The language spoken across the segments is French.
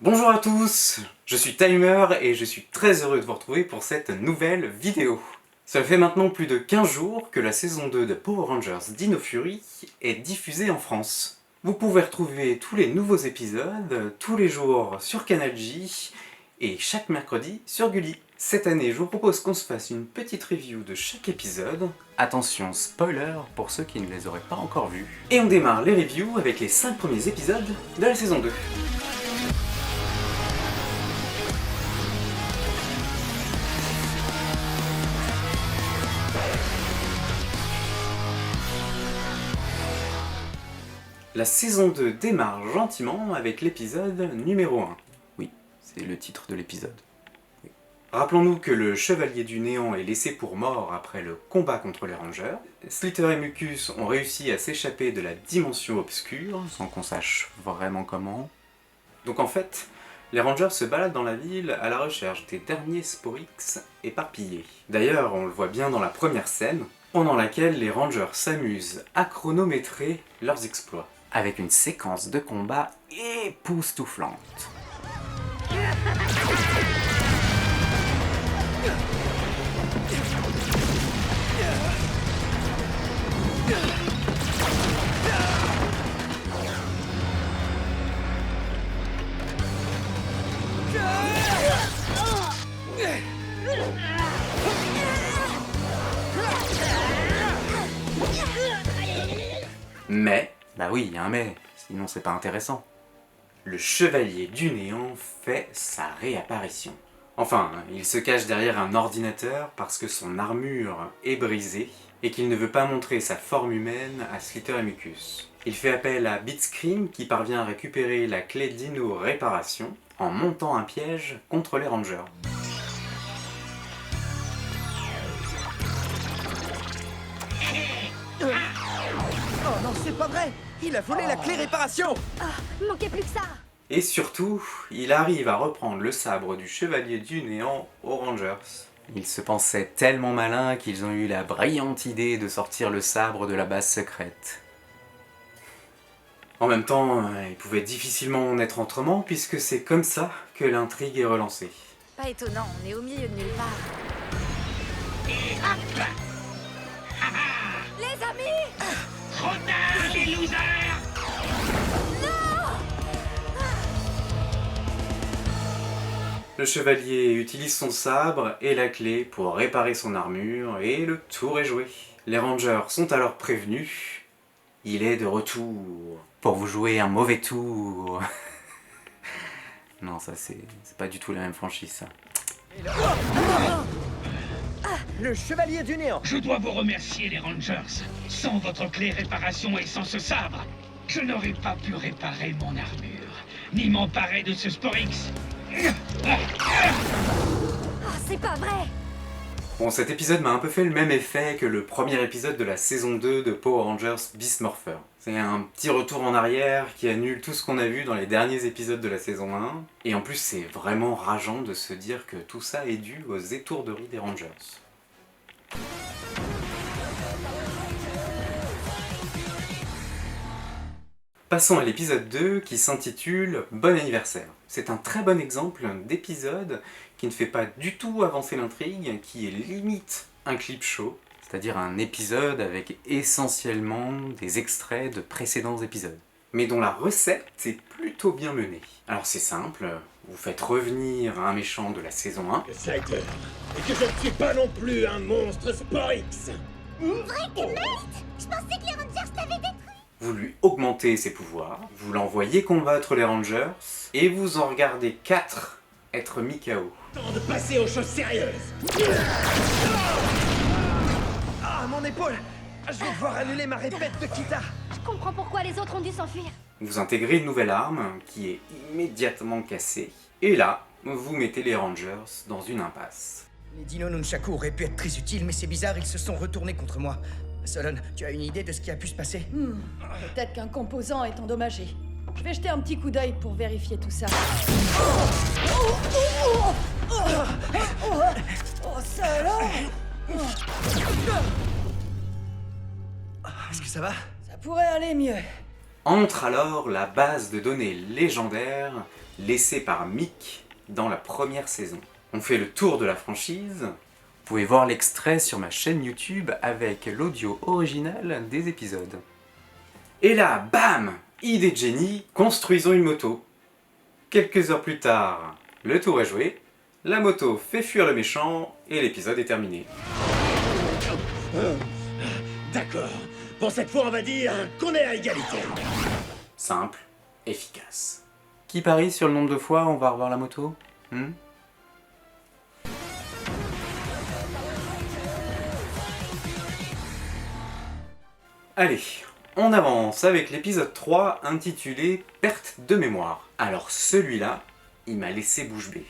Bonjour à tous, je suis Timer et je suis très heureux de vous retrouver pour cette nouvelle vidéo. Ça fait maintenant plus de 15 jours que la saison 2 de Power Rangers Dino Fury est diffusée en France. Vous pouvez retrouver tous les nouveaux épisodes tous les jours sur Canal J et chaque mercredi sur Gulli. Cette année, je vous propose qu'on se fasse une petite review de chaque épisode. Attention, spoiler pour ceux qui ne les auraient pas encore vus. Et on démarre les reviews avec les 5 premiers épisodes de la saison 2. La saison 2 démarre gentiment avec l'épisode numéro 1. Oui, c'est le titre de l'épisode. Oui. Rappelons-nous que le Chevalier du Néant est laissé pour mort après le combat contre les Rangers. Slitter et Mucus ont réussi à s'échapper de la dimension obscure, sans qu'on sache vraiment comment. Donc en fait, les Rangers se baladent dans la ville à la recherche des derniers Sporix éparpillés. D'ailleurs, on le voit bien dans la première scène, pendant laquelle les Rangers s'amusent à chronométrer leurs exploits, avec une séquence de combat époustouflante. Mais, bah oui, il y a un mais, sinon c'est pas intéressant. Le Chevalier du Néant fait sa réapparition. Enfin, il se cache derrière un ordinateur parce que son armure est brisée et qu'il ne veut pas montrer sa forme humaine à Slitter et Mucus. Il fait appel à Beatscream qui parvient à récupérer la clé Dino Réparation en montant un piège contre les Rangers. Oh non, c'est pas vrai! Il a volé la clé réparation! Ah, manquait plus que ça! Et surtout, il arrive à reprendre le sabre du Chevalier du Néant aux Rangers. Ils se pensaient tellement malins qu'ils ont eu la brillante idée de sortir le sabre de la base secrète. En même temps, ils pouvaient difficilement en être autrement puisque c'est comme ça que l'intrigue est relancée. Pas étonnant, on est au milieu de nulle part. Les amis! Trop tard, les losers! Le chevalier utilise son sabre et la clé pour réparer son armure et le tour est joué. Les Rangers sont alors prévenus. Il est de retour pour vous jouer un mauvais tour. Non, ça c'est pas du tout la même franchise ça. Le Chevalier du Néant! Je dois vous remercier, les Rangers. Sans votre clé réparation et sans ce sabre, je n'aurais pas pu réparer mon armure, ni m'emparer de ce Sporix. Oh, c'est pas vrai! Bon, cet épisode m'a un peu fait le même effet que le premier épisode de la saison 2 de Power Rangers Beast Morpher. C'est un petit retour en arrière qui annule tout ce qu'on a vu dans les derniers épisodes de la saison 1. Et en plus, c'est vraiment rageant de se dire que tout ça est dû aux étourderies des Rangers. Passons à l'épisode 2 qui s'intitule Bon anniversaire. C'est un très bon exemple d'épisode qui ne fait pas du tout avancer l'intrigue, qui est limite un clip show, c'est-à-dire un épisode avec essentiellement des extraits de précédents épisodes, mais dont la recette est plutôt bien menée. Alors c'est simple, vous faites revenir un méchant de la saison 1, Slider, et que je ne suis pas non plus un monstre Sporix. Vrai que merde! Je pensais que les Rangers t'avaient détruit! vous lui augmentez ses pouvoirs, vous l'envoyez combattre les Rangers, et vous en regardez 4 être mis KO. Temps de passer aux choses sérieuses. Ah, mon épaule! Je vais devoir annuler ma répète de Kita! Je comprends pourquoi les autres ont dû s'enfuir. Vous intégrez une nouvelle arme qui est immédiatement cassée, et là, vous mettez les Rangers dans une impasse. Les dinos Nunchaku auraient pu être très utiles, mais c'est bizarre, ils se sont retournés contre moi. Solon, tu as une idée de ce qui a pu se passer? Peut-être qu'un composant est endommagé. Je vais jeter un petit coup d'œil pour vérifier tout ça. Oh, salaud! Est-ce que ça va? Ça pourrait aller mieux. Entre alors la base de données légendaire laissé par Mick dans la première saison. On fait le tour de la franchise. Vous pouvez voir l'extrait sur ma chaîne YouTube avec l'audio original des épisodes. Et là, bam! Idée de génie, construisons une moto. Quelques heures plus tard, le tour est joué, la moto fait fuir le méchant et l'épisode est terminé. D'accord. Pour cette fois, on va dire qu'on est à égalité. Simple, efficace. Qui parie sur le nombre de fois on va revoir la moto? Allez, on avance avec l'épisode 3 intitulé Perte de mémoire. Alors celui-là, il m'a laissé bouche bée.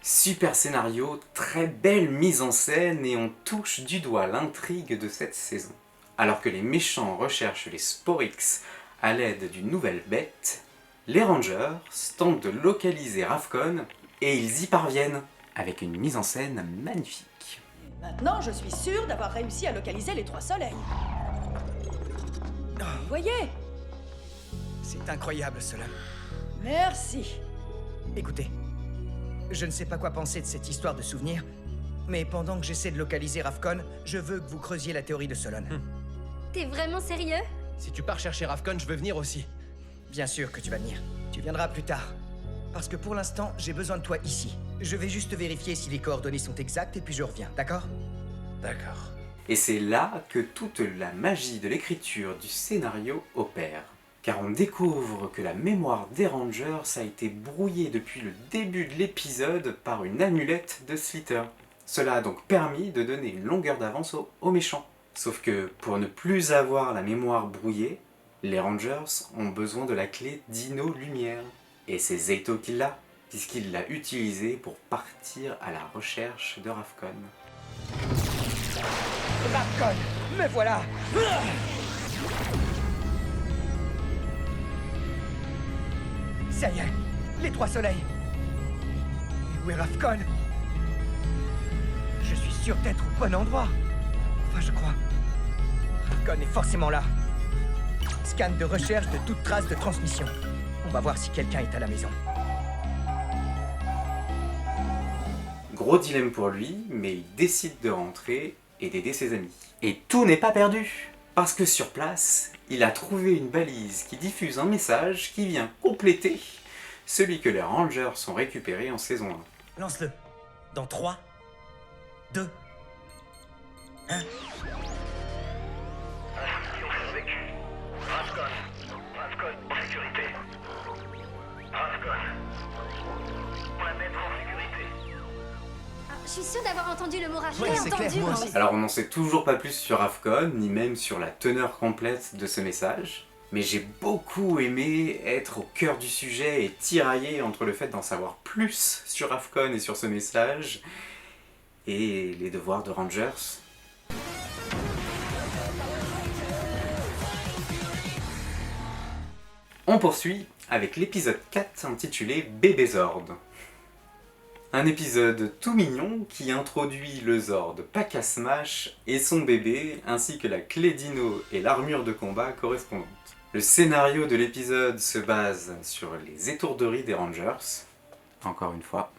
Super scénario, très belle mise en scène et on touche du doigt l'intrigue de cette saison. Alors que les méchants recherchent les Sporix à l'aide d'une nouvelle bête, les Rangers tentent de localiser Ravkon et ils y parviennent avec une mise en scène magnifique. Maintenant, je suis sûre d'avoir réussi à localiser les 3 soleils. Vous voyez? C'est incroyable, cela. Merci. Écoutez, je ne sais pas quoi penser de cette histoire de souvenirs, mais pendant que j'essaie de localiser Ravkon, je veux que vous creusiez la théorie de Solon. T'es vraiment sérieux? Si tu pars chercher Ravkon, je veux venir aussi. Bien sûr que tu vas venir. Tu viendras plus tard. Parce que pour l'instant, j'ai besoin de toi ici. Je vais juste vérifier si les coordonnées sont exactes et puis je reviens, d'accord? D'accord. Et c'est là que toute la magie de l'écriture du scénario opère. Car on découvre que la mémoire des Rangers a été brouillée depuis le début de l'épisode par une amulette de Slither. Cela a donc permis de donner une longueur d'avance aux méchants. Sauf que pour ne plus avoir la mémoire brouillée, les Rangers ont besoin de la clé Dino Lumière. Et c'est Zayto qui l'a, puisqu'il l'a utilisée pour partir à la recherche de Ravkon. Ravkon, me voilà! Ça y est, les 3 soleils. Et où est Ravkon? Je suis sûr d'être au bon endroit. Enfin, je crois. Ravkon est forcément là. Scan de recherche de toute trace de transmission. On va voir si quelqu'un est à la maison. Gros dilemme pour lui, mais il décide de rentrer et d'aider ses amis. Et tout n'est pas perdu, parce que sur place, il a trouvé une balise qui diffuse un message qui vient compléter celui que les Rangers ont récupéré en saison 1. Lance-le. Dans 3, 2, 1. Instruction survécu. Ravkon en sécurité. Ravkon. Planète en sécurité. Je suis sûre d'avoir entendu le mot rage. Ouais, c'est clair, moi aussi. Alors on n'en sait toujours pas plus sur Ravkon, ni même sur la teneur complète de ce message, mais j'ai beaucoup aimé être au cœur du sujet et tirailler entre le fait d'en savoir plus sur Ravkon et sur ce message, et les devoirs de Rangers. On poursuit avec l'épisode 4 intitulé Bébé Zord. Un épisode tout mignon qui introduit le Zord Paka Smash et son bébé, ainsi que la clé Dino et l'armure de combat correspondante. Le scénario de l'épisode se base sur les étourderies des Rangers, encore une fois,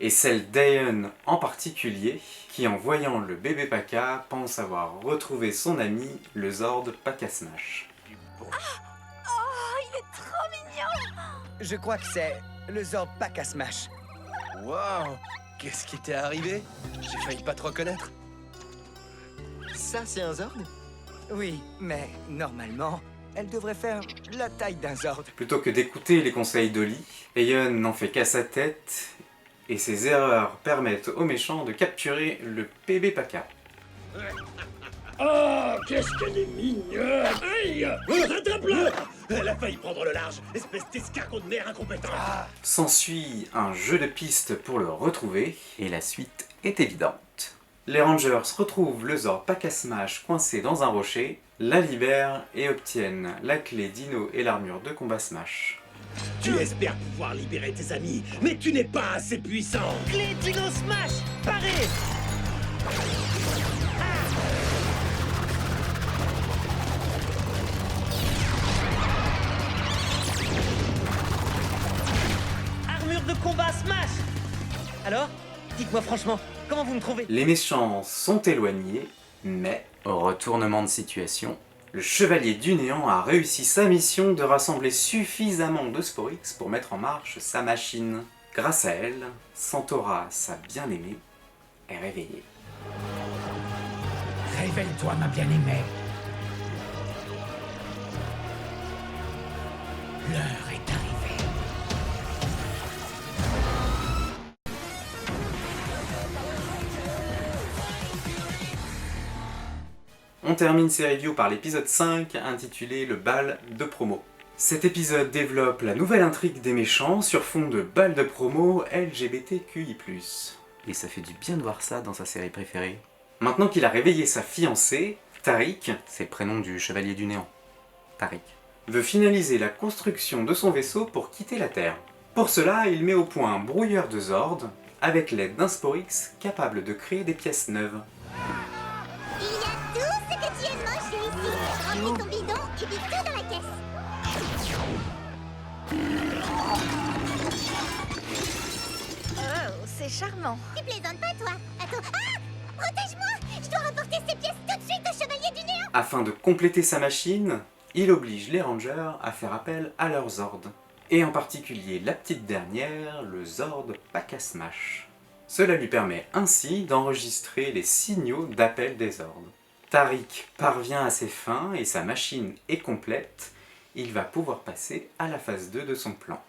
et celle d'Aeon en particulier, qui en voyant le bébé Paka pense avoir retrouvé son ami, le Zord Paka Smash. Je crois que c'est le Zord Paka Smash. Waouh! Qu'est-ce qui t'est arrivé? J'ai failli pas te reconnaître. Ça, c'est un Zord? Oui, mais normalement, elle devrait faire la taille d'un Zord. Plutôt que d'écouter les conseils d'Oli, Aeon n'en fait qu'à sa tête, et ses erreurs permettent aux méchants de capturer le bébé Paka. Oh, qu'est-ce qu'elle est mignonne! Aïe! Rattrape-la! Elle a failli prendre le large, espèce d'escargot de mer incompétent! S'ensuit un jeu de pistes pour le retrouver, et la suite est évidente. Les Rangers retrouvent le Zord Paka Smash coincé dans un rocher, la libèrent et obtiennent la clé Dino et l'armure de combat Smash. Tu espères pouvoir libérer tes amis, mais tu n'es pas assez puissant! Clé Dino Smash! Paré! de combat Smash. Alors, dites-moi franchement, comment vous me trouvez? Les méchants sont éloignés, mais, retournement de situation, le Chevalier du Néant a réussi sa mission de rassembler suffisamment de Sporix pour mettre en marche sa machine. Grâce à elle, Centaura, sa bien-aimée, est réveillée. Réveille-toi, ma bien-aimée. L'heure est arrivée. On termine ces reviews par l'épisode 5 intitulé Le bal de promo. Cet épisode développe la nouvelle intrigue des méchants sur fond de bal de promo LGBTQI+. Et ça fait du bien de voir ça dans sa série préférée. Maintenant qu'il a réveillé sa fiancée, Tariq, c'est le prénom du Chevalier du Néant, Tariq, veut finaliser la construction de son vaisseau pour quitter la Terre. Pour cela, il met au point un brouilleur de Zord, avec l'aide d'un Sporix capable de créer des pièces neuves. Il y a tout ce que tu aimes manger ici. Remplis ton bidon et vide tout dans la caisse. Oh, c'est charmant. Tu plaisantes pas, toi? Attends, ah! Protège-moi! Je dois rapporter ces pièces tout de suite au Chevalier du Néant! Afin de compléter sa machine, il oblige les Rangers à faire appel à leur Zord. Et en particulier la petite dernière, le Zord Pack à Smash. Cela lui permet ainsi d'enregistrer les signaux d'appel des Zords. Tariq parvient à ses fins et sa machine est complète. Il va pouvoir passer à la phase 2 de son plan.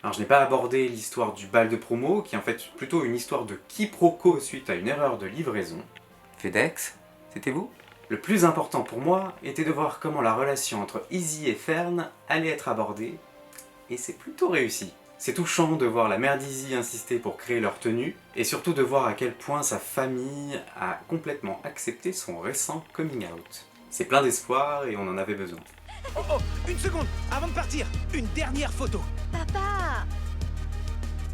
Alors je n'ai pas abordé l'histoire du bal de promo, qui est en fait plutôt une histoire de quiproquo suite à une erreur de livraison. FedEx, c'était vous? Le plus important pour moi était de voir comment la relation entre Izzy et Fern allait être abordée, et c'est plutôt réussi. C'est touchant de voir la mère d'Izzy insister pour créer leur tenue, et surtout de voir à quel point sa famille a complètement accepté son récent coming out. C'est plein d'espoir et on en avait besoin. Oh, oh, une seconde, avant de partir, une dernière photo. Papa.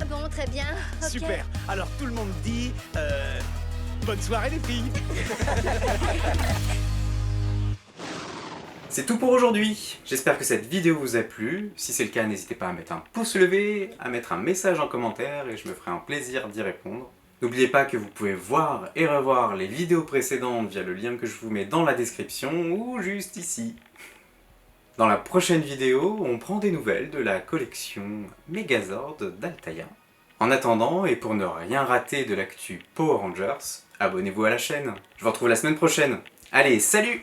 Bon, très bien. Ok. Super, alors tout le monde dit... bonne soirée les filles. C'est tout pour aujourd'hui. J'espère que cette vidéo vous a plu. Si c'est le cas, n'hésitez pas à mettre un pouce levé, à mettre un message en commentaire et je me ferai un plaisir d'y répondre. N'oubliez pas que vous pouvez voir et revoir les vidéos précédentes via le lien que je vous mets dans la description ou juste ici. Dans la prochaine vidéo, on prend des nouvelles de la collection Megazord d'Altaïa. En attendant, et pour ne rien rater de l'actu Power Rangers, abonnez-vous à la chaîne. Je vous retrouve la semaine prochaine. Allez, salut!